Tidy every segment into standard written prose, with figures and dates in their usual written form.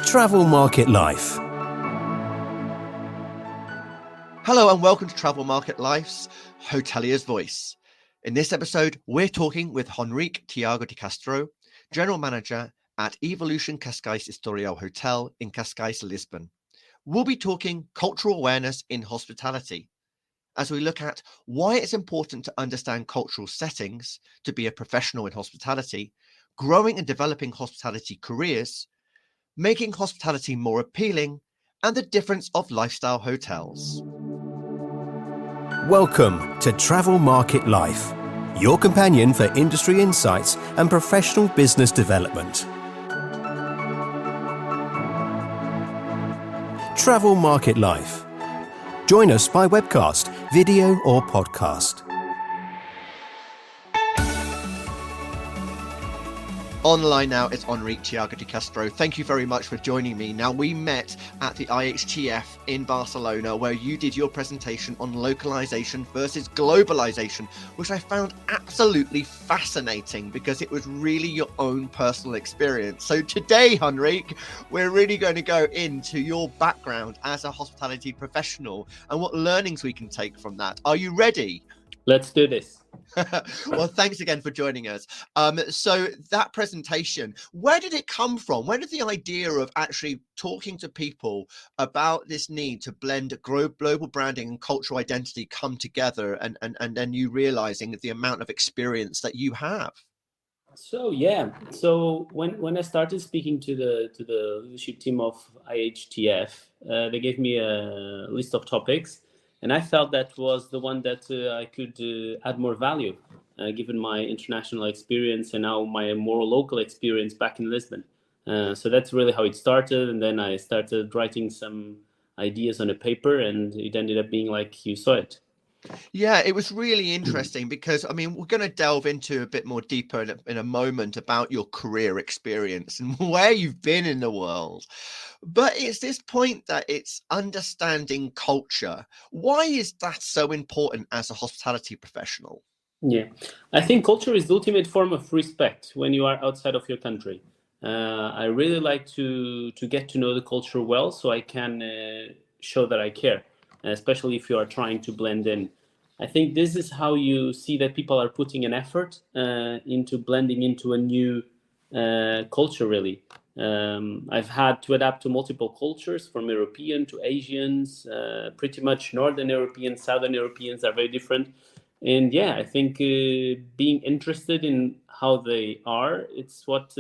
Travel Market Life. Hello and welcome to Travel Market Life's Hoteliers Voice. In this episode, we're talking with Henrique Tiago de Castro, General Manager at Evolution Cascais-Estoril Hotel in Cascais, Lisbon. We'll be talking cultural awareness in hospitality as we look at why it's important to understand cultural settings to be a professional in hospitality, growing and developing hospitality careers, making hospitality more appealing, and the difference of lifestyle hotels. Welcome to Travel Market Life, your companion for industry insights and professional business development. Travel Market Life. Join us by webcast, video or podcast. Online now is Henrique Tiago de Castro. Thank you very much for joining me. Now, we met at the IHTF in Barcelona, where you did your presentation on localization versus globalisation, which I found absolutely fascinating because it was really your own personal experience. So today, Henrique, we're really going to go into your background as a hospitality professional and what learnings we can take from that. Are you ready? Let's do this. Well, thanks again for joining us. So that presentation, where did it come from? Where did the idea of actually talking to people about this need to blend global branding and cultural identity come together, and then you realizing the amount of experience that you have? So when I started speaking to the leadership team of IHTF, they gave me a list of topics. And I felt that was the one that I could add more value, given my international experience and now my more local experience back in Lisbon. So that's really how it started. And then I started writing some ideas on a paper, and it ended up being like you saw it. Yeah, it was really interesting because, I mean, we're going to delve into a bit more deeper in a moment about your career experience and where you've been in the world. But it's this point that it's understanding culture. Why is that so important as a hospitality professional? Yeah, I think culture is the ultimate form of respect when you are outside of your country. I really like to get to know the culture well so I can show that I care, especially if you are trying to blend in. I think this is how you see that people are putting an effort into blending into a new culture, really. I've had to adapt to multiple cultures, from European to Asians. Pretty much Northern Europeans, Southern Europeans are very different. And yeah, I think being interested in how they are, it's what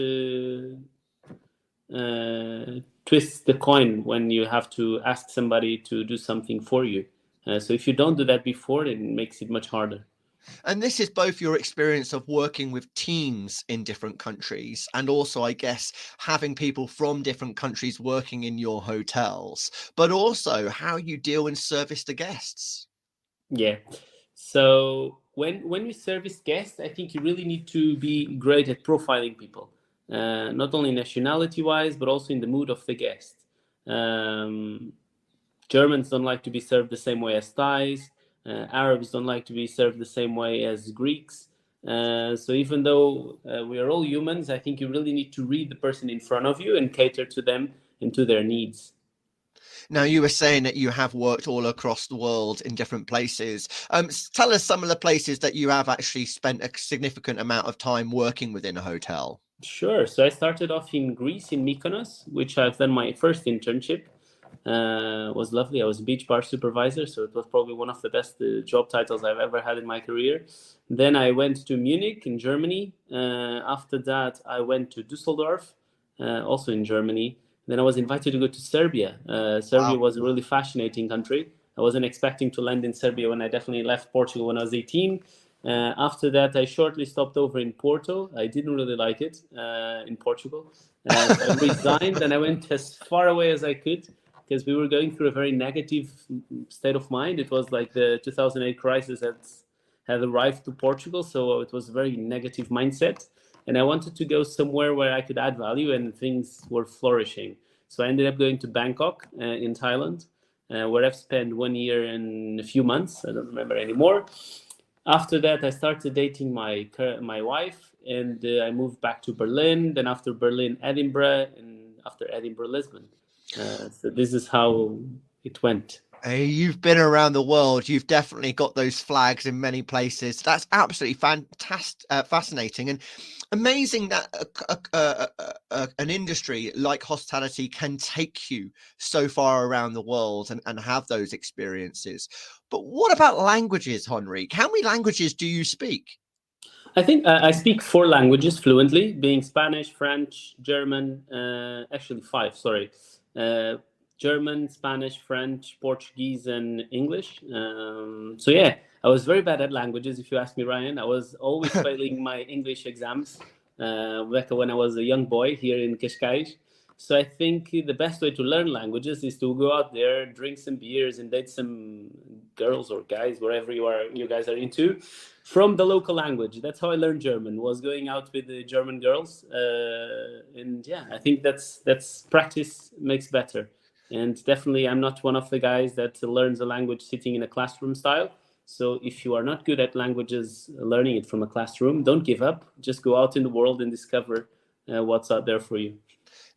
twists the coin when you have to ask somebody to do something for you. So if you don't do that before, it makes it much harder. And this is both your experience of working with teams in different countries and also, I guess, having people from different countries working in your hotels, but also how you deal and service the guests. Yeah. So when you service guests, I think you really need to be great at profiling people, not only nationality-wise, but also in the mood of the guest. Germans don't like to be served the same way as Thais. Arabs don't like to be served the same way as Greeks. So even though we are all humans, I think you really need to read the person in front of you and cater to them and to their needs. Now, you were saying that you have worked all across the world in different places. Tell us some of the places that you have actually spent a significant amount of time working within a hotel. Sure. So I started off in Greece, in Mykonos, which I've done my first internship. Was lovely. I was a beach bar supervisor, so it was probably one of the best job titles I've ever had in my career. Then I went to Munich in Germany. After that, I went to Düsseldorf, also in Germany. Then I was invited to go to Serbia. Serbia was a really fascinating country. I wasn't expecting to land in Serbia when I definitely left Portugal when I was 18. After that, I shortly stopped over in Porto. I didn't really like it in Portugal. I resigned and I went as far away as I could, because we were going through a very negative state of mind. It was like the 2008 crisis had arrived to Portugal, so it was a very negative mindset. And I wanted to go somewhere where I could add value and things were flourishing. So I ended up going to Bangkok in Thailand, where I've spent 1 year and a few months. I don't remember anymore. After that, I started dating my wife, and I moved back to Berlin. Then after Berlin, Edinburgh, and after Edinburgh, Lisbon. So this is how it went. You've been around the world. You've definitely got those flags in many places. That's absolutely fantastic, fascinating, and amazing that an industry like hospitality can take you so far around the world and have those experiences. But what about languages, Henrique? How many languages do you speak? I think I speak 4 languages fluently, being Spanish, French, German, actually 5, sorry. German, Spanish, French, Portuguese, and English. So yeah, I was very bad at languages, if you ask me, Ryan. I was always failing my English exams back when I was a young boy here in Cascais. So I think the best way to learn languages is to go out there, drink some beers, and date some girls or guys, wherever you guys are into, from the local language. That's how I learned German, was going out with the German girls. And yeah, I think that's practice makes better. And definitely, I'm not one of the guys that learns a language sitting in a classroom style. So if you are not good at languages, learning it from a classroom, don't give up. Just go out in the world and discover what's out there for you.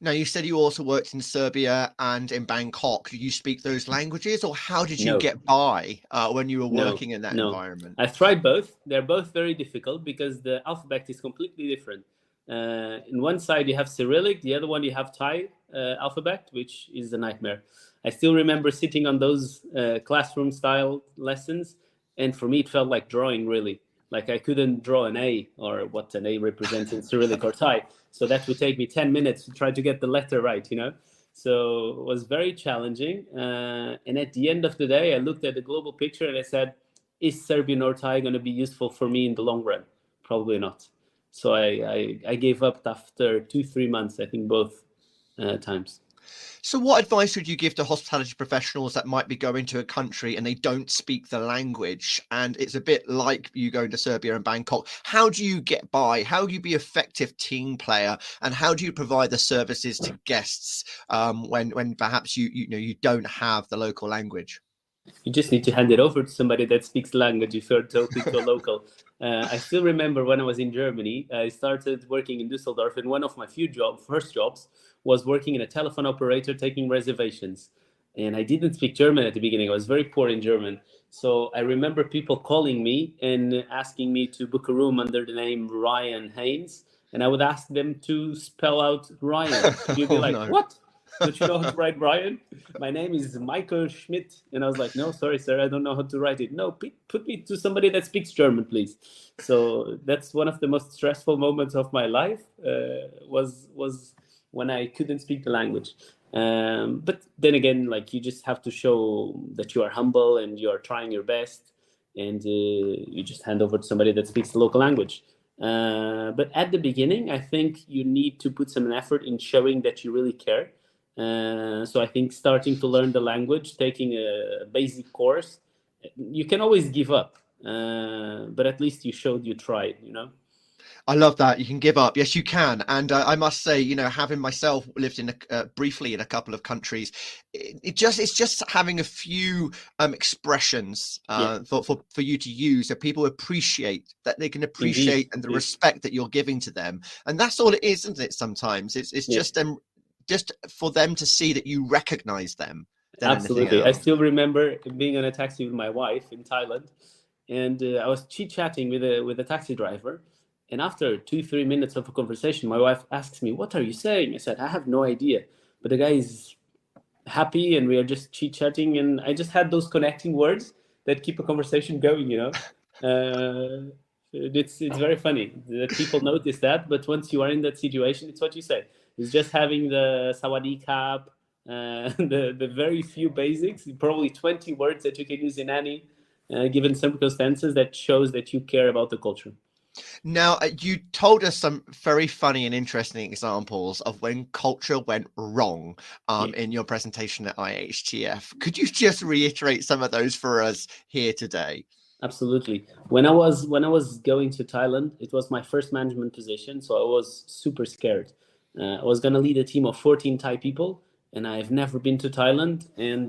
Now, you said you also worked in Serbia and in Bangkok. Do you speak those languages, or how did you get by when you were working in that environment? I've tried both. They're both very difficult because the alphabet is completely different. In one side you have Cyrillic, the other one you have Thai alphabet, which is a nightmare. I still remember sitting on those classroom style lessons, and for me it felt like drawing, really. Like I couldn't draw an A, or what an A represents in Cyrillic or Thai. So that would take me 10 minutes to try to get the letter right, you know? So it was very challenging. And at the end of the day, I looked at the global picture and I said, is Serbian or Thai going to be useful for me in the long run? Probably not. So I gave up after 2-3 months, I think both times. So what advice would you give to hospitality professionals that might be going to a country and they don't speak the language? And it's a bit like you going to Serbia and Bangkok. How do you get by? How do you be an effective team player? And how do you provide the services to guests when perhaps you don't have the local language? You just need to hand it over to somebody that speaks the language if you're talking to a local. I still remember when I was in Germany, I started working in Düsseldorf, and one of my first jobs was working in a telephone operator taking reservations. And I didn't speak German at the beginning. I was very poor in German. So I remember people calling me and asking me to book a room under the name Ryan Haynes. And I would ask them to spell out Ryan. You'd be like, what? Don't you know how to write Ryan? My name is Michael Schmidt. And I was like, no, sorry, sir, I don't know how to write it. No, put me to somebody that speaks German, please. So that's one of the most stressful moments of my life, was when I couldn't speak the language. But then again, like, you just have to show that you are humble and you are trying your best, and you just hand over to somebody that speaks the local language. But at the beginning, I think you need to put some effort in showing that you really care. So I think starting to learn the language, taking a basic course, you can always give up, but at least you showed you tried, you know? I love that. You can give up. Yes, you can. And I must say, having myself lived in briefly in a couple of countries, it's just having a few expressions for you to use that people appreciate, that they can appreciate. Indeed. And the respect that you're giving to them. And that's all it is, isn't it? Sometimes it's just for them to see that you recognize them. Absolutely. I still remember being on a taxi with my wife in Thailand, and I was chit-chatting with a taxi driver. And after 2-3 minutes of a conversation, my wife asks me, "What are you saying?" I said, "I have no idea." But the guy is happy and we are just chit-chatting. And I just had those connecting words that keep a conversation going, you know? It's very funny that people notice that. But once you are in that situation, it's what you say. It's just having the Sawadee Kap, the very few basics, probably 20 words that you can use in any given circumstances that shows that you care about the culture. Now, you told us some very funny and interesting examples of when culture went wrong in your presentation at IHTF. Could you just reiterate some of those for us here today? Absolutely. When I was going to Thailand, it was my first management position, so I was super scared. I was going to lead a team of 14 Thai people, and I've never been to Thailand, and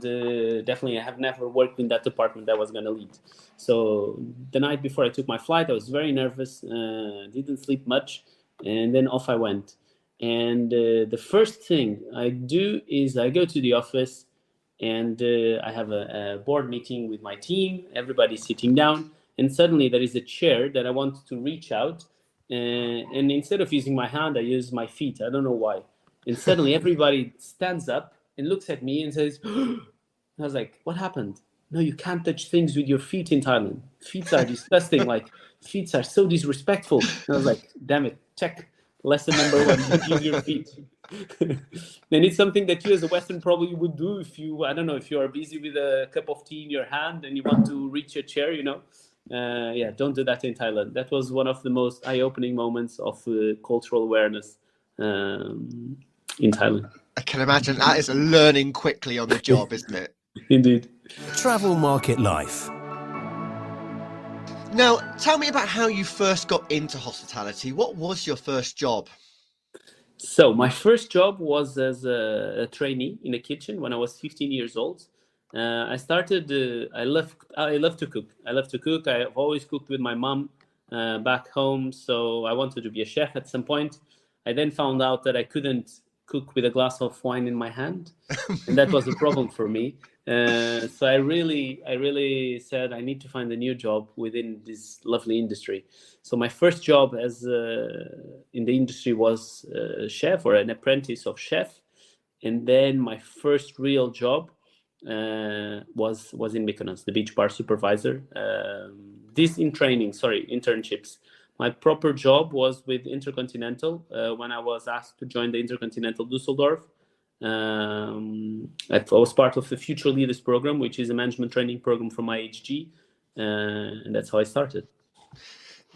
definitely I have never worked in that department that I was going to lead. So the night before I took my flight, I was very nervous, didn't sleep much, and then off I went. And the first thing I do is I go to the office, and I have a board meeting with my team. Everybody's sitting down, and suddenly there is a chair that I want to reach out. And instead of using my hand, I use my feet. I don't know why. And suddenly everybody stands up and looks at me and says, I was like, what happened? No, you can't touch things with your feet in Thailand. Feet are disgusting. Like, feet are so disrespectful. And I was like, damn it, check. Lesson number one, don't use your feet. And it's something that you as a Western probably would do if you, I don't know, if you are busy with a cup of tea in your hand and you want to reach a chair, yeah, don't do that in Thailand. That was one of the most eye-opening moments of cultural awareness in Thailand. I can imagine that is learning quickly on the job, isn't it? Indeed. Travel Market Life. Now, tell me about how you first got into hospitality. What was your first job? So my first job was as a trainee in a kitchen when I was 15 years old. I started. I love to cook. I love to cook. I've always cooked with my mom back home. So I wanted to be a chef at some point. I then found out that I couldn't cook with a glass of wine in my hand, and that was a problem for me. So I really said I need to find a new job within this lovely industry. So my first job as in the industry was a chef or an apprentice of chef, and then my first real job was in Mykonos, the beach bar supervisor. This in training, internships. My proper job was with Intercontinental when I was asked to join the Intercontinental Düsseldorf. I was part of the Future Leaders program, which is a management training program from IHG, and that's how I started.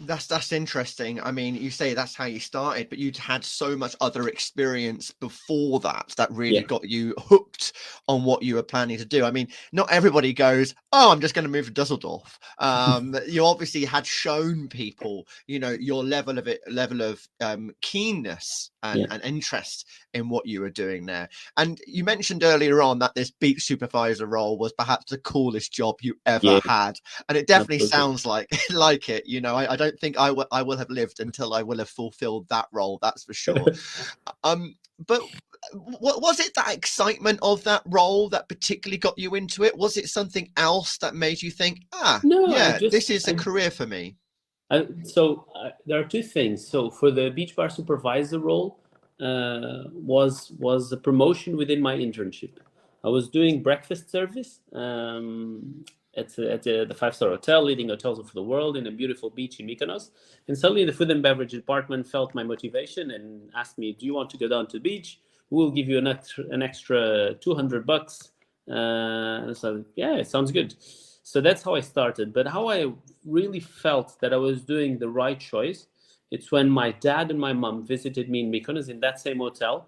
That's interesting. I mean, you say that's how you started, but you'd had so much other experience before that really got you hooked on what you were planning to do. I mean, not everybody goes, oh, I'm just going to move to Dusseldorf. You obviously had shown people, your level of keenness and interest in what you were doing there. And you mentioned earlier on that this beach supervisor role was perhaps the coolest job you ever had. And it definitely sounds like it. I don't think I will have lived until I will have fulfilled that role. That's for sure. But what was it, that excitement of that role that particularly got you into it? Was it something else that made you think, this is a career for me? So there are two things. So for the beach bar supervisor role, was a promotion within my internship. I was doing breakfast service at the 5-star hotel, leading hotels of the world in a beautiful beach in Mykonos. And suddenly the food and beverage department felt my motivation and asked me, do you want to go down to the beach? We'll give you an extra $200. So yeah, it sounds good. So that's how I started. But how I really felt that I was doing the right choice, it's when my dad and my mom visited me in Mykonos in that same hotel.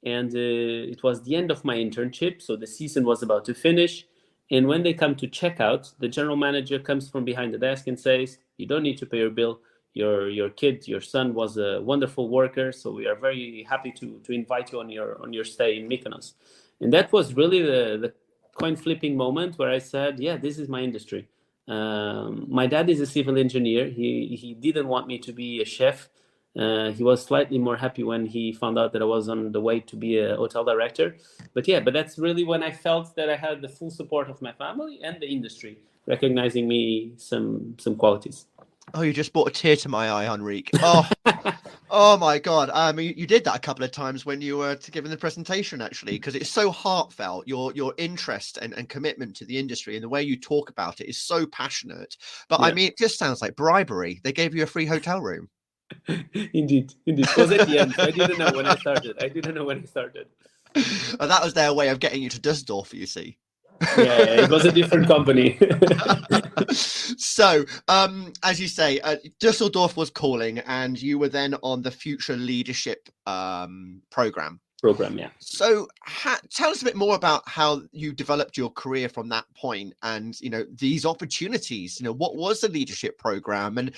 And it was the end of my internship, so the season was about to finish. And when they come to check out, the general manager comes from behind the desk and says, you don't need to pay your bill. Your son was a wonderful worker, so we are very happy to invite you on your stay in Mykonos. And that was really the coin flipping moment where I said, yeah, this is my industry. My dad is a civil engineer. He didn't want me to be a chef. He was slightly more happy when he found out that I was on the way to be a hotel director. But that's really when I felt that I had the full support of my family and the industry recognizing me some qualities. Oh, you just brought a tear to my eye, Henrique. Oh, oh my God. You did that a couple of times when you were giving the presentation, actually, because it's so heartfelt. Your interest and commitment to the industry and the way you talk about it is so passionate. But I mean, it just sounds like bribery. They gave you a free hotel room. Indeed. It was at the end. I didn't know when I started. Oh, that was their way of getting you to Dusseldorf, you see. Yeah, it was a different company. So, as you say, Dusseldorf was calling, and you were then on the Future Leadership program. Yeah. So, tell us a bit more about how you developed your career from that point, and these opportunities. What was the leadership program, and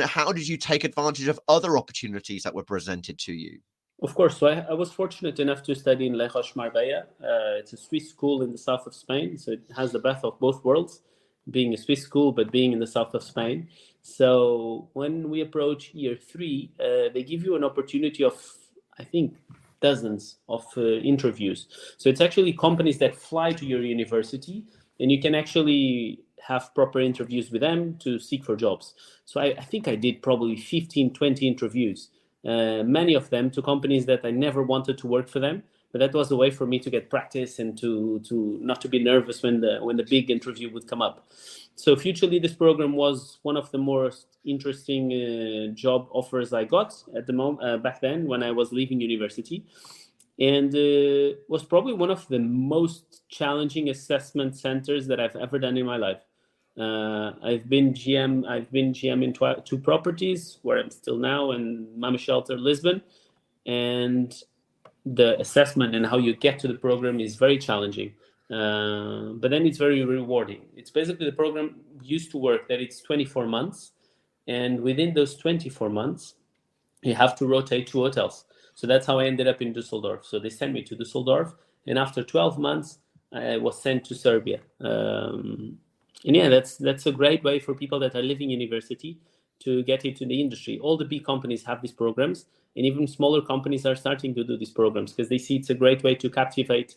how did you take advantage of other opportunities that were presented to you? Of course. So I was fortunate enough to study in Les Roches Marbella. It's a Swiss school in the south of Spain. So it has the best of both worlds, being a Swiss school, but being in the south of Spain. So when we approach year 3, they give you an opportunity of I think, dozens of interviews. So it's actually companies that fly to your university, and you can actually have proper interviews with them to seek for jobs. So I think I did probably 15, 20 interviews, many of them to companies that I never wanted to work for them. But that was a way for me to get practice and to not to be nervous when the big interview would come up. So Future Leaders Program was one of the most interesting job offers I got at the moment back then when I was leaving university, and was probably one of the most challenging assessment centers that I've ever done in my life. I've been GM in two properties where I'm still now, and Mama Shelter, Lisbon, and the assessment and how you get to the program is very challenging. But then it's very rewarding. It's basically the program used to work that it's 24 months. And within those 24 months, you have to rotate to hotels. So that's how I ended up in Düsseldorf. So they sent me to Düsseldorf. And after 12 months, I was sent to Serbia. And yeah, that's a great way for people that are leaving university to get into the industry. All the big companies have these programs, and even smaller companies are starting to do these programs because they see it's a great way to captivate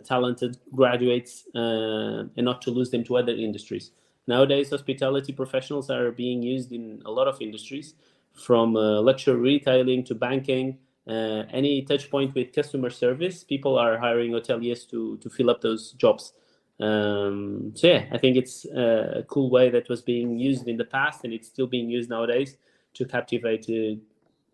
talented graduates and not to lose them to other industries. Nowadays, hospitality professionals are being used in a lot of industries, from luxury retailing to banking. Any touch point with customer service, people are hiring hoteliers to fill up those jobs. So yeah, I think it's a cool way that was being used in the past, and it's still being used nowadays to captivate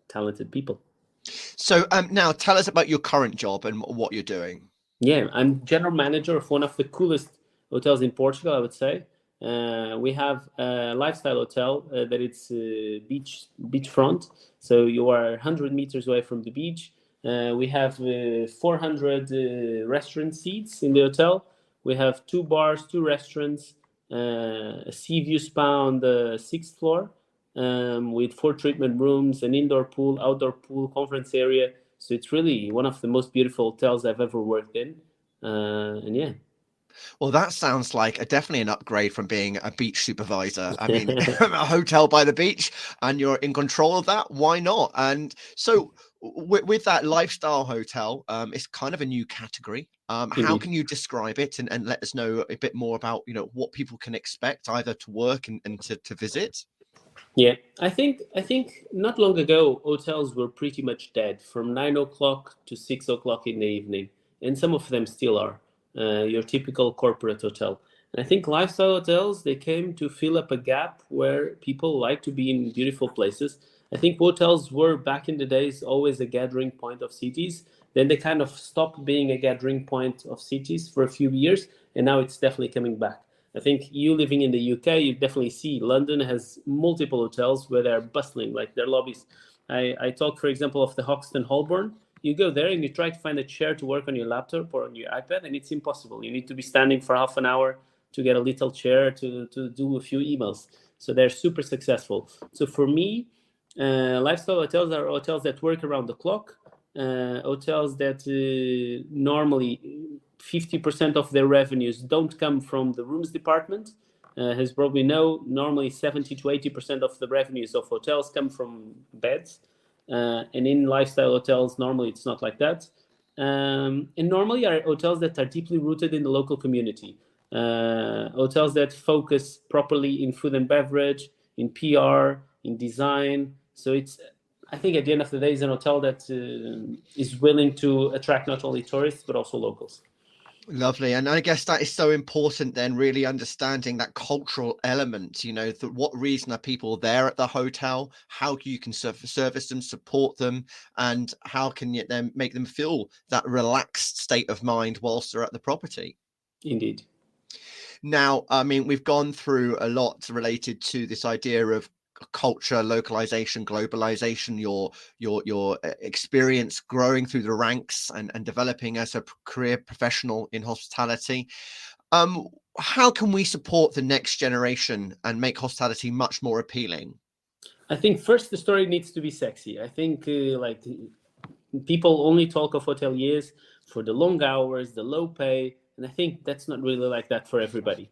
talented people. So now tell us about your current job and what you're doing. Yeah, I'm general manager of one of the coolest hotels in Portugal, I would say. We have a lifestyle hotel that it's beachfront, so you are 100 meters away from the beach. We have 400 restaurant seats in the hotel. We have 2 bars, 2 restaurants, a sea view spa on the 6th floor, with 4 treatment rooms, an indoor pool, outdoor pool, conference area. So it's really one of the most beautiful hotels I've ever worked in. And yeah. Well, that sounds like definitely an upgrade from being a beach supervisor. I mean, a hotel by the beach, and you're in control of that. Why not? And so with that lifestyle hotel, it's kind of a new category. How can you describe it and let us know a bit more about, what people can expect either to work and to visit? Yeah, I think not long ago, hotels were pretty much dead from 9 o'clock to 6 o'clock in the evening, and some of them still are. Your typical corporate hotel. And I think lifestyle hotels, they came to fill up a gap where people like to be in beautiful places. I think hotels were, back in the days, always a gathering point of cities. Then they kind of stopped being a gathering point of cities for a few years, and now it's definitely coming back. I think you living in the UK, you definitely see London has multiple hotels where they're bustling, like their lobbies. I talk, for example, of the Hoxton Holborn. You go there and you try to find a chair to work on your laptop or on your iPad, and it's impossible. You need to be standing for half an hour to get a little chair to do a few emails. So they're super successful. So for me, lifestyle hotels are hotels that work around the clock, hotels that normally 50% of their revenues don't come from the rooms department. As probably know, normally 70 to 80% of the revenues of hotels come from beds. And in lifestyle hotels, normally it's not like that. And normally are hotels that are deeply rooted in the local community. Hotels that focus properly in food and beverage, in PR, in design. So it's, I think at the end of the day, it's an hotel that is willing to attract not only tourists, but also locals. Lovely. And I guess that is so important then, really understanding that cultural element, what reason are people there at the hotel, how you can service them, support them, and how can you then make them feel that relaxed state of mind whilst they're at the property. Indeed. Now, I mean, we've gone through a lot related to this idea of culture, localization, globalization, your experience growing through the ranks and developing as a career professional in hospitality. How can we support the next generation and make hospitality much more appealing? I think first the story needs to be sexy. I think people only talk of hoteliers for the long hours, the low pay, and I think that's not really like that for everybody.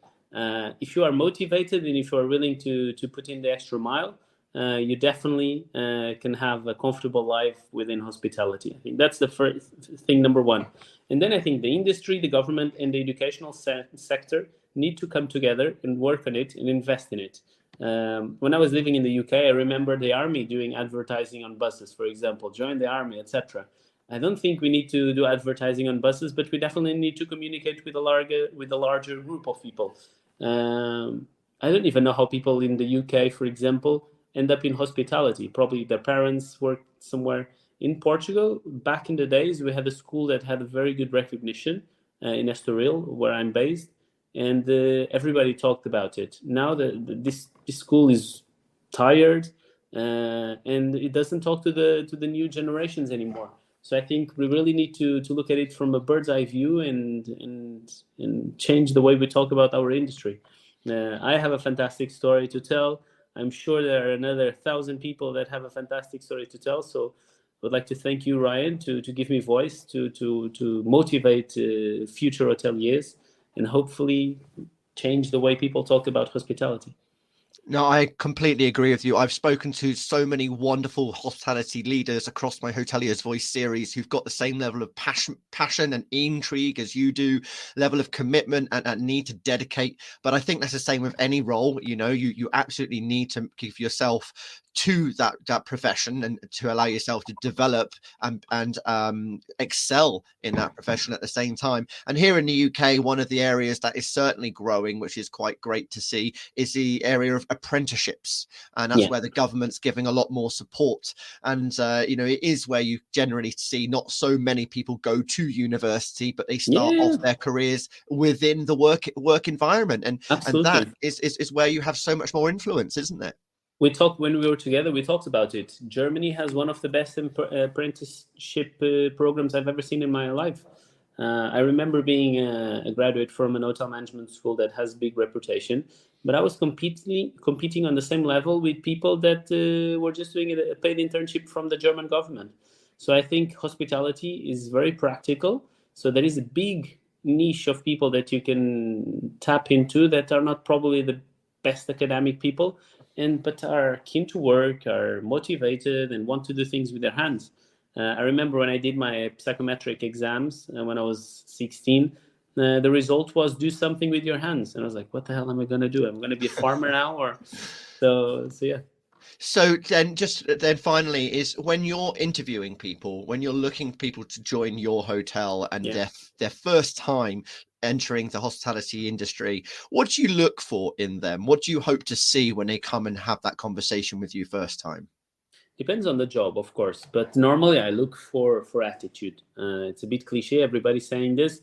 If you are motivated and if you are willing to put in the extra mile, you definitely can have a comfortable life within hospitality. I think that's the first thing, number one. And then I think the industry, the government, and the educational sector need to come together and work on it and invest in it. When I was living in the UK, I remember the army doing advertising on buses, for example, join the army, etc. I don't think we need to do advertising on buses, but we definitely need to communicate with a larger group of people. I don't even know how people in the UK, for example, end up in hospitality. Probably their parents worked somewhere. In Portugal, back in the days, we had a school that had a very good recognition in Estoril, where I'm based, and everybody talked about it. Now this school is tired, and it doesn't talk to the new generations anymore. So I think we really need to look at it from a bird's eye view and change the way we talk about our industry. I have a fantastic story to tell. I'm sure there are another 1,000 people that have a fantastic story to tell. So I would like to thank you, Ryan, to give me voice, to motivate future hoteliers and hopefully change the way people talk about hospitality. No, I completely agree with you. I've spoken to so many wonderful hospitality leaders across my Hoteliers Voice series who've got the same level of passion and intrigue as you do, level of commitment and need to dedicate. But I think that's the same with any role. You know, you absolutely need to give yourself to that profession and to allow yourself to develop and excel in that profession at the same time. And here in the UK, one of the areas that is certainly growing, which is quite great to see, is the area of apprenticeships, and that's where the government's giving a lot more support. And it is where you generally see not so many people go to university, but they start off their careers within the work environment, and that is where you have so much more influence, isn't it? When we were together, we talked about it. Germany has one of the best apprenticeship programs I've ever seen in my life. I remember being a graduate from an hotel management school that has big reputation, but I was competing on the same level with people that were just doing a paid internship from the German government. So I think hospitality is very practical. So there is a big niche of people that you can tap into that are not probably the best academic people, but are keen to work, are motivated, and want to do things with their hands. I remember when I did my psychometric exams when I was 16, the result was do something with your hands. And I was like, what the hell am I going to do? I'm going to be a farmer now? So yeah. So then finally is when you're interviewing people, when you're looking for people to join your hotel and their first time entering the hospitality industry, what do you look for in them? What do you hope to see when they come and have that conversation with you first time? Depends on the job, of course, but normally I look for attitude. It's a bit cliche, everybody's saying this,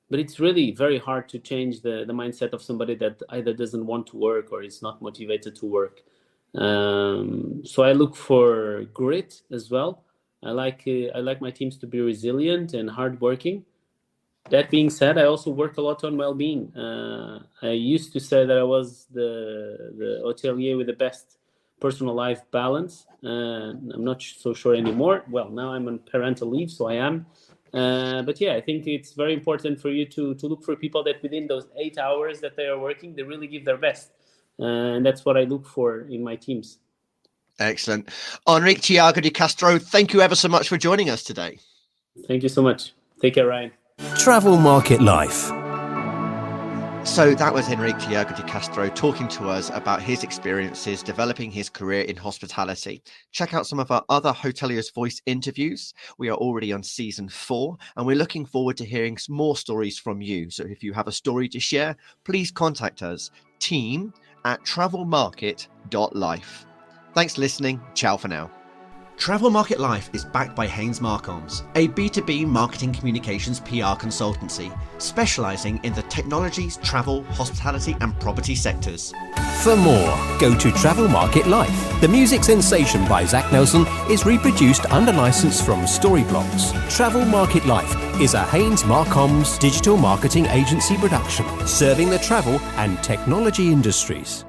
but it's really very hard to change the mindset of somebody that either doesn't want to work or is not motivated to work. So I look for grit as well. I like my teams to be resilient and hardworking. That being said, I also work a lot on well-being. I used to say that I was the hotelier with the best personal life balance. I'm not so sure anymore. Well, now I'm on parental leave, so I am. But yeah, I think it's very important for you to look for people that within those 8 hours that they are working, they really give their best. And that's what I look for in my teams. Excellent. Henrique Tiago de Castro, thank you ever so much for joining us today. Thank you so much. Take care, Ryan. Travel Market Life. So that was Henrique Tiago de Castro talking to us about his experiences developing his career in hospitality. Check out some of our other Hoteliers Voice interviews. We are already on season 4, and we're looking forward to hearing some more stories from you. So if you have a story to share, please contact us, team@travelmarket.life. Thanks for listening. Ciao for now. Travel Market Life is backed by Haynes Marcoms, a B2B marketing communications PR consultancy, specializing in the technologies, travel, hospitality, and property sectors. For more, go to Travel Market Life. The music Sensation by Zach Nelson is reproduced under license from Storyblocks. Travel Market Life is a Haynes Marcoms digital marketing agency production, serving the travel and technology industries.